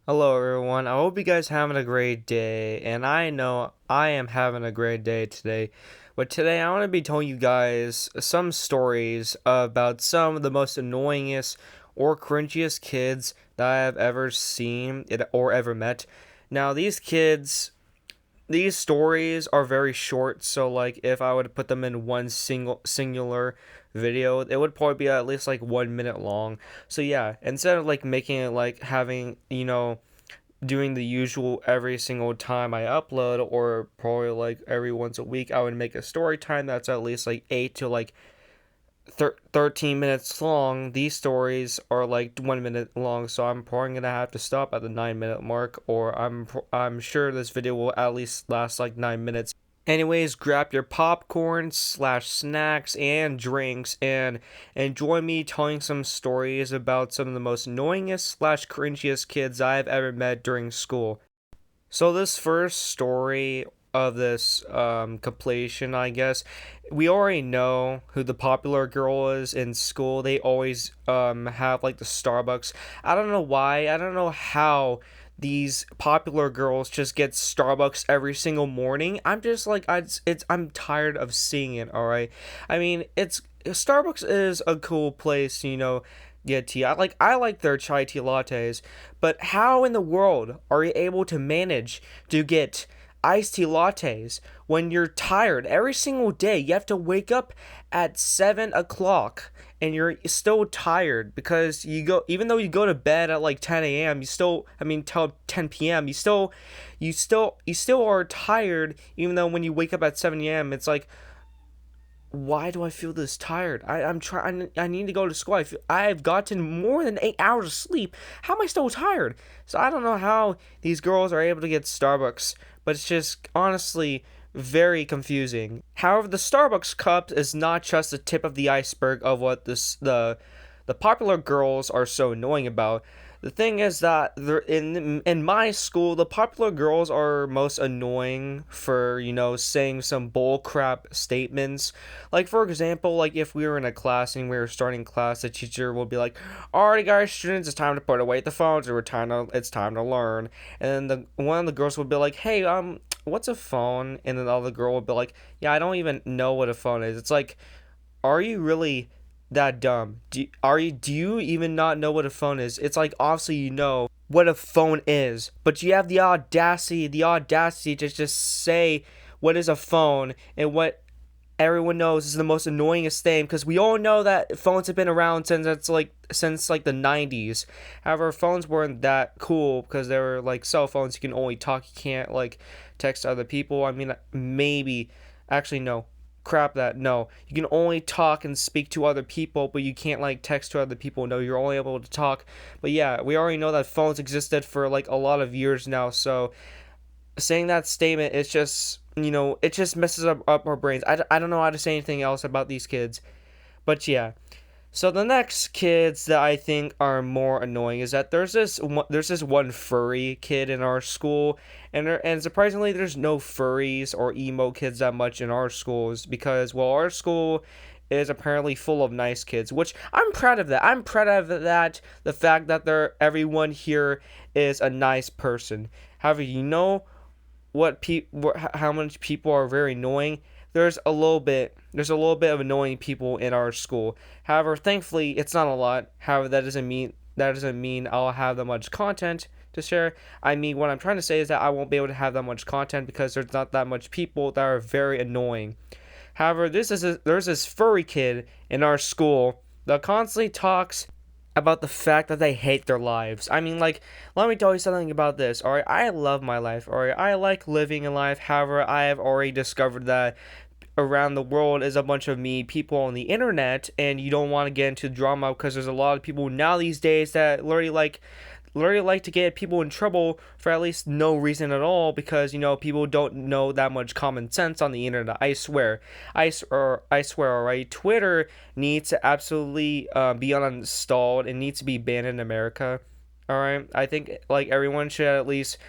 Hello, everyone. I hope you guys having a great day, and I know I am having a great day today. But today I want to be telling you guys some stories about some of the most annoyingest or cringiest kids that I have ever seen or ever met. Now, these stories are very short, so like if I would put them in one singular video, it would probably be at least like 1 minute long. So yeah, instead of like making it like having doing the usual every single time I upload, or probably like every once a week, I would make a story time that's at least like 8 to like 13 minutes long. These stories are like 1 minute long, so I'm probably gonna have to stop at the 9 minute mark, or I'm sure this video will at least last like 9 minutes. Anyways, grab your popcorn slash snacks and drinks and enjoy me telling some stories about some of the most annoyingest slash cringiest kids I've ever met during school. So this first story of this completion, I guess, we already know who the popular girl is in school. They always have like the Starbucks. I don't know why. I don't know how these popular girls just get Starbucks every single morning. I'm just like I'm tired of seeing it. All right. I mean, it's Starbucks is a cool place, get tea. I like their chai tea lattes, but how in the world are you able to manage to get iced tea lattes when you're tired every single day? You have to wake up at 7 o'clock and you're still tired because even though you go to bed at like 10 a.m., till 10 p.m., you still are tired even though when you wake up at 7 a.m., it's like, why do I feel this tired? I'm trying. I need to go to school. I've gotten more than 8 hours of sleep. How am I still tired? So I don't know how these girls are able to get Starbucks, but it's just honestly very confusing. However, the Starbucks cup is not just the tip of the iceberg of what the popular girls are so annoying about. The thing is that in my school, the popular girls are most annoying for saying some bullcrap statements. Like for example, like if we were in a class and we were starting class, the teacher will be like, "Alrighty, guys, students, it's time to put away the phones. It's time to learn." And then the one of the girls would be like, "Hey, what's a phone?" And then the other girl would be like, "Yeah, I don't even know what a phone is." It's like, are you really that dumb? Do you even not know what a phone is? It's like obviously you know what a phone is, but you have the audacity to just say what is a phone and what everyone knows is the most annoyingest thing, because we all know that phones have been around since the 90s. However, phones weren't that cool because they were like cell phones. You can only talk, you can't like text other people. I mean, maybe, actually no, crap that, no, you can only talk and speak to other people, but you can't like text to other people. No, you're only able to talk. But yeah, we already know that phones existed for like a lot of years now, so saying that statement, it's just, it just messes up our brains. I don't know how to say anything else about these kids. But yeah. So the next kids that I think are more annoying is that there's this one furry kid in our school, and surprisingly there's no furries or emo kids that much in our schools, because well, our school is apparently full of nice kids, which I'm proud of that. I'm proud of that, the fact that everyone here is a nice person. However, how much people are very annoying. There's a little bit of annoying people in our school. However, thankfully it's not a lot. However, that doesn't mean I'll have that much content to share. I mean, what I'm trying to say is that I won't be able to have that much content because there's not that much people that are very annoying. However, there's this furry kid in our school that constantly talks about the fact that they hate their lives. I mean, like, let me tell you something about this. Alright, I love my life. Alright, I like living a life. However, I have already discovered that around the world is a bunch of me people on the internet, and you don't want to get into drama because there's a lot of people now these days that literally like to get people in trouble for at least no reason at all, because people don't know that much common sense on the internet. I swear, I swear. All right, Twitter needs to absolutely be uninstalled. It needs to be banned in America. All right, I think like everyone should at least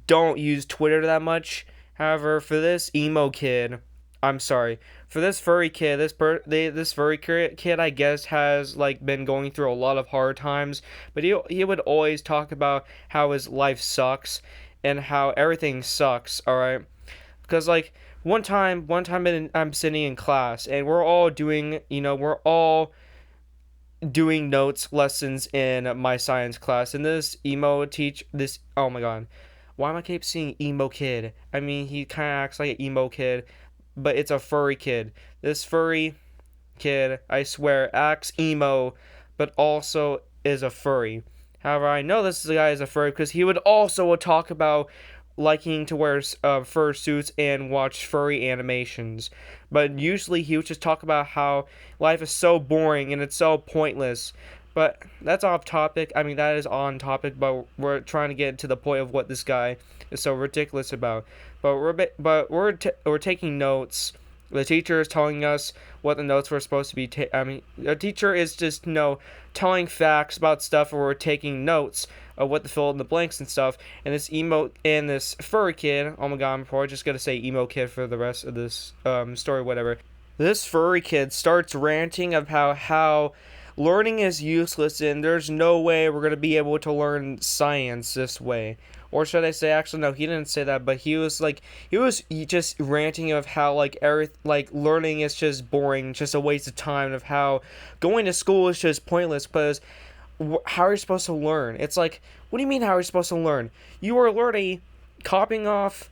don't use Twitter that much. However, for this emo kid, I'm sorry. For this furry kid, this furry kid, I guess, has like been going through a lot of hard times, but he would always talk about how his life sucks and how everything sucks. All right, because like I'm sitting in class and we're all doing notes lessons in my science class, and this, oh my god, why am I keep seeing emo kid? I mean, he kind of acts like an emo kid, but it's a furry kid. This furry kid, I swear, acts emo, but also is a furry. However, I know this guy is a furry because he would also talk about liking to wear fur suits and watch furry animations. But usually he would just talk about how life is so boring and it's so pointless. But that's off topic. I mean, that is on topic, but we're trying to get to the point of what this guy is so ridiculous about. We're taking notes. The teacher is telling us what the notes were supposed to be. I mean, the teacher is just telling facts about stuff, and we're taking notes of what to fill in the blanks and stuff. And this furry kid. Oh my god, I'm probably just gonna say emo kid for the rest of this story, whatever. This furry kid starts ranting of how learning is useless and there's no way we're going to be able to learn science this way. Or should I say, actually, no, he didn't say that, but he was just ranting of how, learning is just boring, just a waste of time, of how going to school is just pointless, because how are you supposed to learn? It's like, what do you mean, how are you supposed to learn? You are literally copying off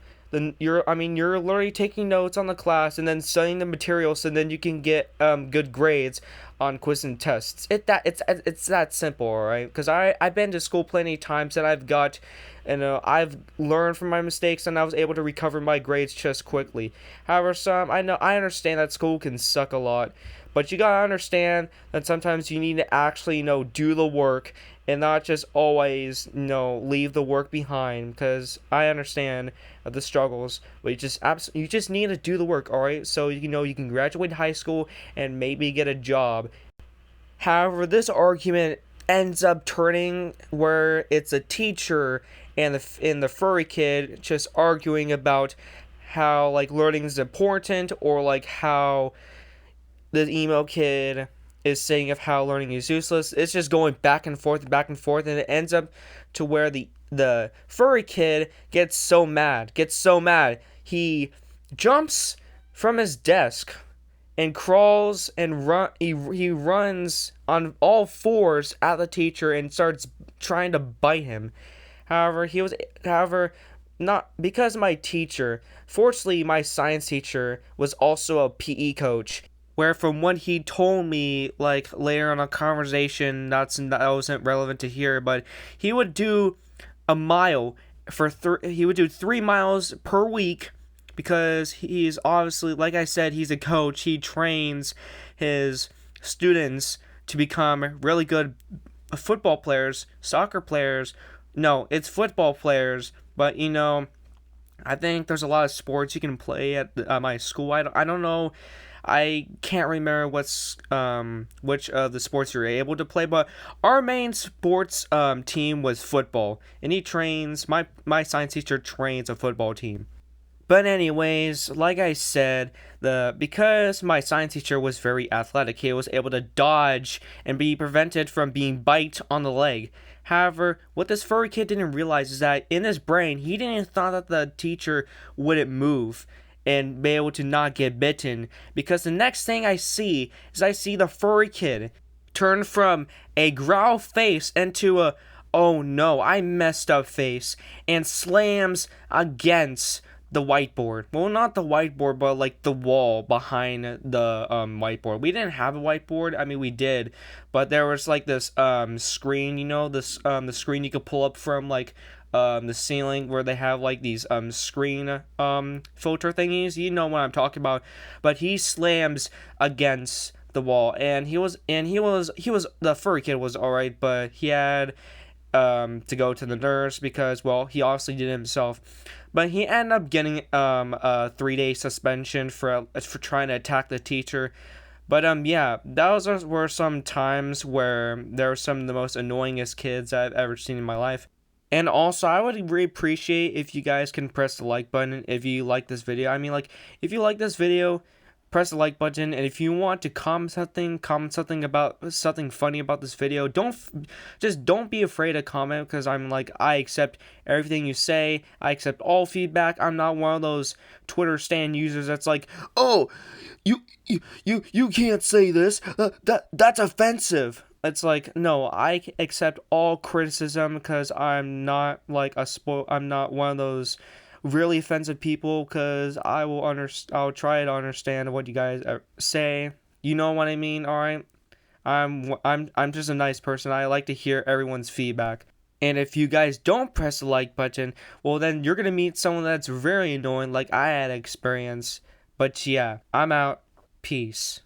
you're literally taking notes on the class and then studying the material so then you can get good grades on quiz and tests. It's that simple, all right? Because I've been to school plenty of times and I've learned from my mistakes and I was able to recover my grades just quickly. However, I understand that school can suck a lot, but you gotta understand that sometimes you need to actually do the work and not just always leave the work behind, because I understand the struggles, but you just need to do the work, all right? So you can graduate high school and maybe get a job. However, this argument ends up turning where it's a teacher and the furry kid just arguing about how learning is important, or how the emo kid is saying of how learning is useless. It's just going back and forth, and it ends up to where the furry kid gets so mad. He jumps from his desk and crawls and he runs on all fours at the teacher and starts trying to bite him. However, not because my teacher, fortunately my science teacher was also a PE coach, where from what he told me later in a conversation that wasn't relevant to here, but he would do a mile he would do 3 miles per week, because he's obviously, like I said, he's a coach. He trains his students to become really good football players, soccer players. No, it's football players, but I think there's a lot of sports you can play at my school. I don't know. I can't remember which of the sports you're able to play, but our main sports team was football, and my science teacher trains a football team. But anyways, like I said, because my science teacher was very athletic, he was able to dodge and be prevented from being bite on the leg. However, what this furry kid didn't realize is that in his brain, he didn't thought that the teacher wouldn't move and be able to not get bitten, because the next thing I see the furry kid turn from a growl face into a "oh no, I messed up" face, and slams against the whiteboard. Well, not the whiteboard, but the wall behind the whiteboard. We didn't have a whiteboard. I mean, we did, but there was this screen, the screen you could pull up from the ceiling, where they have these screen filter thingies. You know what I'm talking about. But he slams against the wall, and he was the furry kid was all right, but he had to go to the nurse because, well, he obviously did it himself. But he ended up getting a 3-day suspension for trying to attack the teacher. But yeah, were some times where there were some of the most annoyingest kids I've ever seen in my life. And also, I would really appreciate if you guys can press the like button if you like this video. I mean, like, if you like this video, press the like button. And if you want to comment something about something funny about this video. Just don't be afraid to comment, because I accept everything you say. I accept all feedback. I'm not one of those Twitter stan users that's like, oh, you can't say this. That's offensive. It's like, no, I accept all criticism, because I'm not one of those really offensive people, because I'll try to understand what you guys say. You know what I mean? All right. I'm just a nice person. I like to hear everyone's feedback. And if you guys don't press the like button, well, then you're gonna meet someone that's very annoying, like I had experience. But yeah, I'm out. Peace.